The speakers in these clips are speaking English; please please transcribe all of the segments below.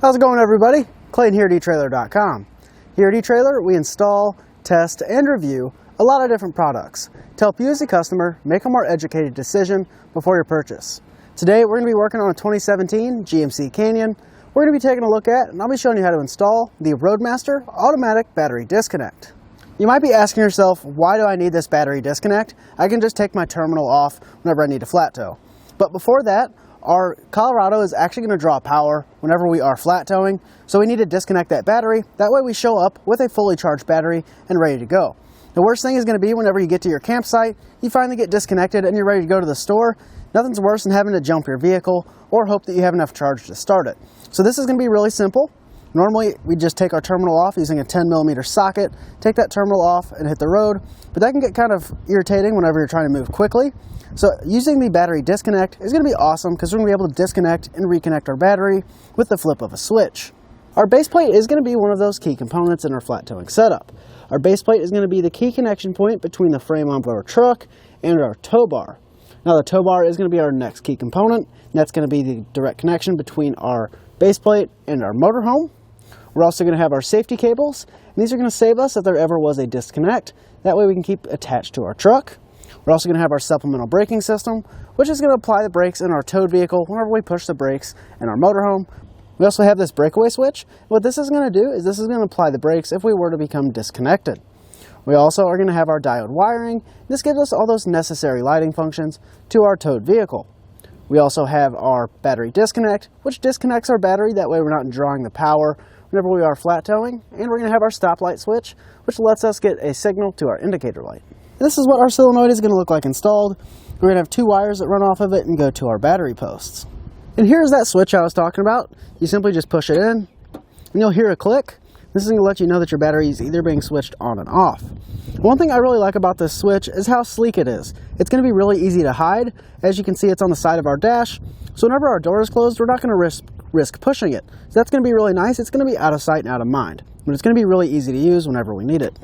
How's it going, everybody? Clayton here at etrailer.com. Here at eTrailer, we install, test, and review a lot of different products to help you as a customer make a more educated decision before your purchase. Today, we're going to be working on a 2017 GMC Canyon. We're going to be taking a look at, and I'll be showing you how to install the Roadmaster automatic battery disconnect. You might be asking yourself, why do I need this battery disconnect? I can just take my terminal off whenever I need to flat tow. But before that, our Colorado is actually going to draw power whenever we are flat towing, so we need to disconnect that battery. That way we show up with a fully charged battery and ready to go. The worst thing is going to be whenever you get to your campsite, you finally get disconnected and you're ready to go to the store. Nothing's worse than having to jump your vehicle or hope that you have enough charge to start it. So this is going to be really simple. Normally, we just take our terminal off using a 10mm socket, take that terminal off and hit the road, but that can get kind of irritating whenever you're trying to move quickly. So using the battery disconnect is going to be awesome because we're going to be able to disconnect and reconnect our battery with the flip of a switch. Our base plate is going to be one of those key components in our flat towing setup. Our base plate is going to be the key connection point between the frame of our truck and our tow bar. Now the tow bar is going to be our next key component, and that's going to be the direct connection between our base plate and our motorhome. We're also going to have our safety cables, and these are going to save us if there ever was a disconnect. That way we can keep attached to our truck. We're also going to have our supplemental braking system, which is going to apply the brakes in our towed vehicle whenever we push the brakes in our motorhome. We also have this breakaway switch. What this is going to do is this is going to apply the brakes if we were to become disconnected. We also are going to have our diode wiring. This gives us all those necessary lighting functions to our towed vehicle. We also have our battery disconnect, which disconnects our battery. That way we're not drawing the power whenever we are flat towing. And we're going to have our stoplight switch, which lets us get a signal to our indicator light. This is what our solenoid is going to look like installed. We're going to have two wires that run off of it and go to our battery posts. And here's that switch I was talking about. You simply just push it in, and you'll hear a click. This is going to let you know that your battery is either being switched on and off. One thing I really like about this switch is how sleek it is. It's going to be really easy to hide. As you can see, it's on the side of our dash. So whenever our door is closed, we're not going to risk pushing it. So that's going to be really nice. It's going to be out of sight and out of mind. But it's going to be really easy to use whenever we need it.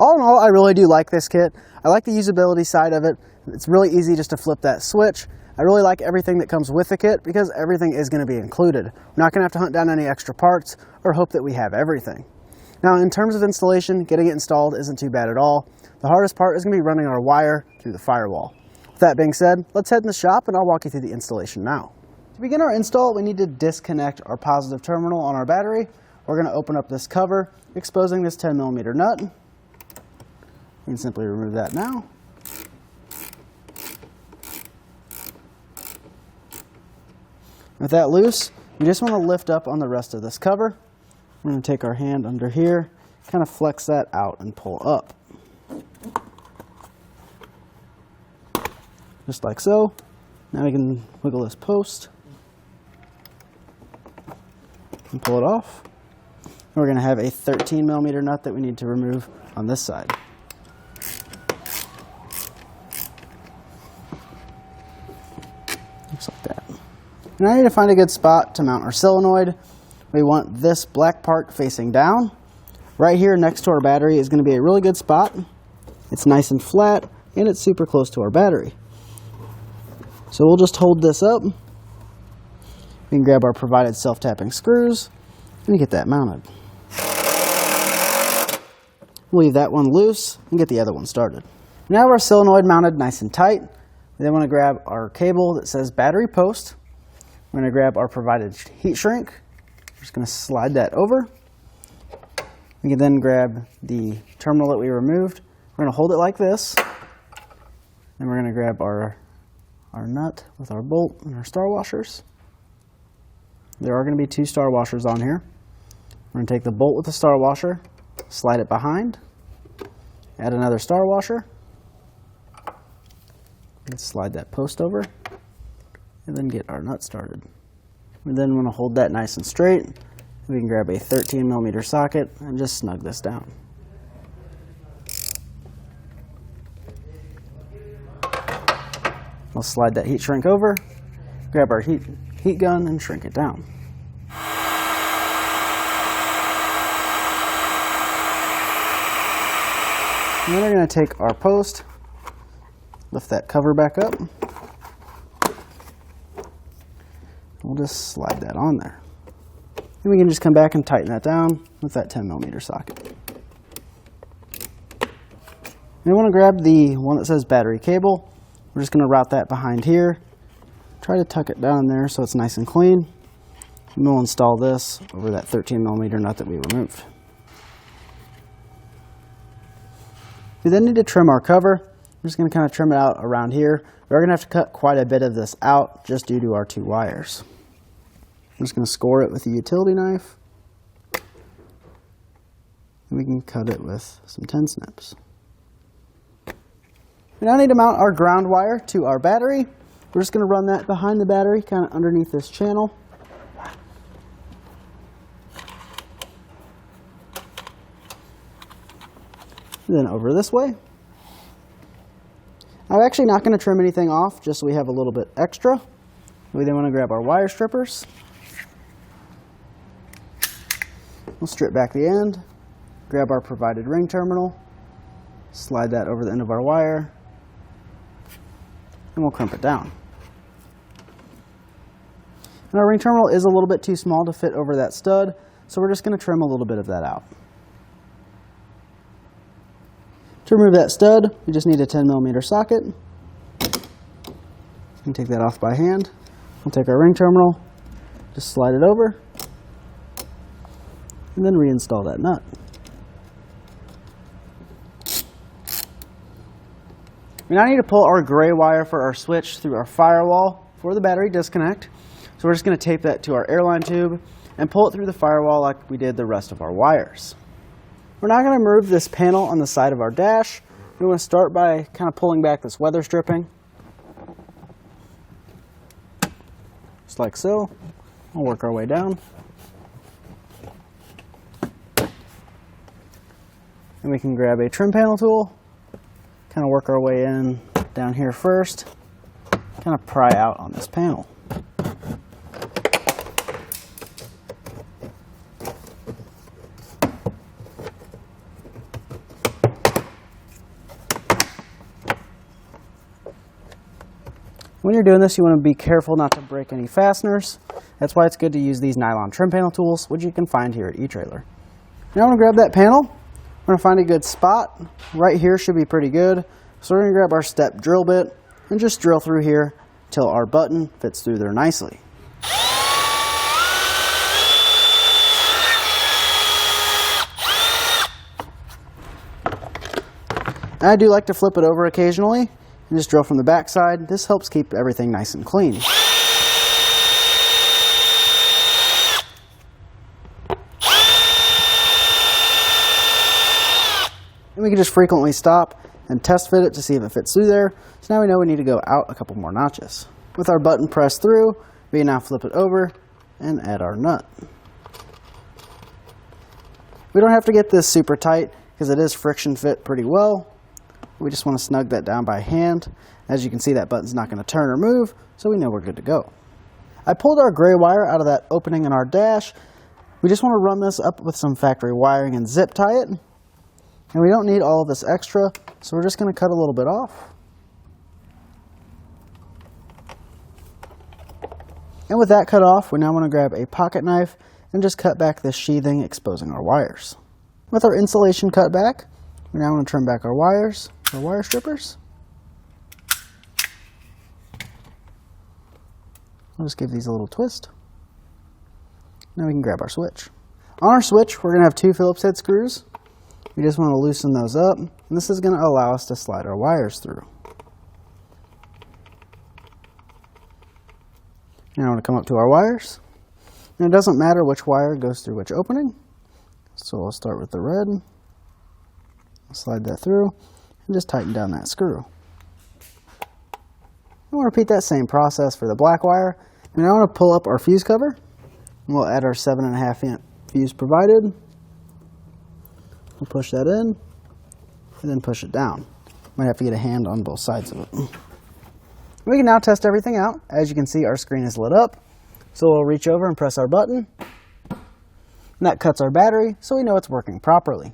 All in all, I really do like this kit. I like the usability side of it. It's really easy just to flip that switch. I really like everything that comes with the kit because everything is going to be included. We're not going to have to hunt down any extra parts or hope that we have everything. Now, in terms of installation, getting it installed isn't too bad at all. The hardest part is going to be running our wire through the firewall. With that being said, let's head in the shop and I'll walk you through the installation now. To begin our install, we need to disconnect our positive terminal on our battery. We're going to open up this cover, exposing this 10mm nut. You can simply remove that now. With that loose, we just want to lift up on the rest of this cover. We're going to take our hand under here, kind of flex that out and pull up. Just like so. Now we can wiggle this post and pull it off. And we're going to have a 13mm nut that we need to remove on this side. Looks like that. Now I need to find a good spot to mount our solenoid. We want this black part facing down. Right here next to our battery is going to be a really good spot. It's nice and flat, and it's super close to our battery. So we'll just hold this up. We can grab our provided self-tapping screws and get that mounted. We'll leave that one loose and get the other one started. Now our solenoid mounted nice and tight. We then want to grab our cable that says battery post. We're going to grab our provided heat shrink. We're just going to slide that over. We can then grab the terminal that we removed. We're going to hold it like this. Then we're going to grab our nut with our bolt and our star washers. There are going to be two star washers on here. We're going to take the bolt with the star washer, slide it behind, add another star washer, and slide that post over, and then get our nut started. We then want to hold that nice and straight. We can grab a 13mm socket and just snug this down. We'll slide that heat shrink over, grab our heat gun and shrink it down. And then we're going to take our post, lift that cover back up. We'll just slide that on there. And we can just come back and tighten that down with that 10mm socket. We want to grab the one that says battery cable. We're just going to route that behind here. Try to tuck it down there so it's nice and clean. And we'll install this over that 13mm nut that we removed. We then need to trim our cover. We're just going to kind of trim it out around here. We're going to have to cut quite a bit of this out just due to our 2 wires. I'm just going to score it with a utility knife. And we can cut it with some 10 snips. We now need to mount our ground wire to our battery. We're just going to run that behind the battery, kind of underneath this channel. And then over this way. I'm actually not going to trim anything off, just so we have a little bit extra. We then want to grab our wire strippers. We'll strip back the end, grab our provided ring terminal, slide that over the end of our wire, and we'll crimp it down. And our ring terminal is a little bit too small to fit over that stud, so we're just going to trim a little bit of that out. To remove that stud, we just need a 10mm socket. And take that off by hand. We'll take our ring terminal, just slide it over, and then reinstall that nut. We now need to pull our gray wire for our switch through our firewall for the battery disconnect. So we're just going to tape that to our airline tube and pull it through the firewall like we did the rest of our wires. We're now going to remove this panel on the side of our dash. We want to start by kind of pulling back this weather stripping. Just like so. We'll work our way down. And we can grab a trim panel tool, kind of work our way in down here first, kind of pry out on this panel. When you're doing this, you want to be careful not to break any fasteners. That's why it's good to use these nylon trim panel tools, which you can find here at eTrailer. Now I'm going to grab that panel. We're going to find a good spot. Right here should be pretty good. So we're going to grab our step drill bit and just drill through here till our button fits through there nicely. And I do like to flip it over occasionally and just drill from the back side. This helps keep everything nice and clean. And we can just frequently stop and test fit it to see if it fits through there. So now we know we need to go out a couple more notches. With our button pressed through, we can now flip it over and add our nut. We don't have to get this super tight because it is friction fit pretty well. We just want to snug that down by hand. As you can see, that button's not going to turn or move, so we know we're good to go. I pulled our gray wire out of that opening in our dash. We just want to run this up with some factory wiring and zip tie it. And we don't need all of this extra, so we're just going to cut a little bit off. And with that cut off, we now want to grab a pocket knife and just cut back this sheathing, exposing our wires. With our insulation cut back, we now want to trim back our wires, our wire strippers. I'll just give these a little twist. Now we can grab our switch. On our switch, we're going to have 2 Phillips head screws. We just want to loosen those up, and this is going to allow us to slide our wires through. Now I want to come up to our wires. And it doesn't matter which wire goes through which opening. So I'll start with the red. I'll slide that through and just tighten down that screw. We'll repeat that same process for the black wire. And I want to pull up our fuse cover. And we'll add our 7.5 amp fuse provided. We'll push that in and then push it down. Might have to get a hand on both sides of it. We can now test everything out. As you can see, our screen is lit up. So we'll reach over and press our button. And that cuts our battery, so we know it's working properly.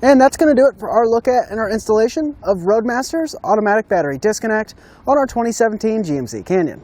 And that's going to do it for our look at and our installation of Roadmaster's automatic battery disconnect on our 2017 GMC Canyon.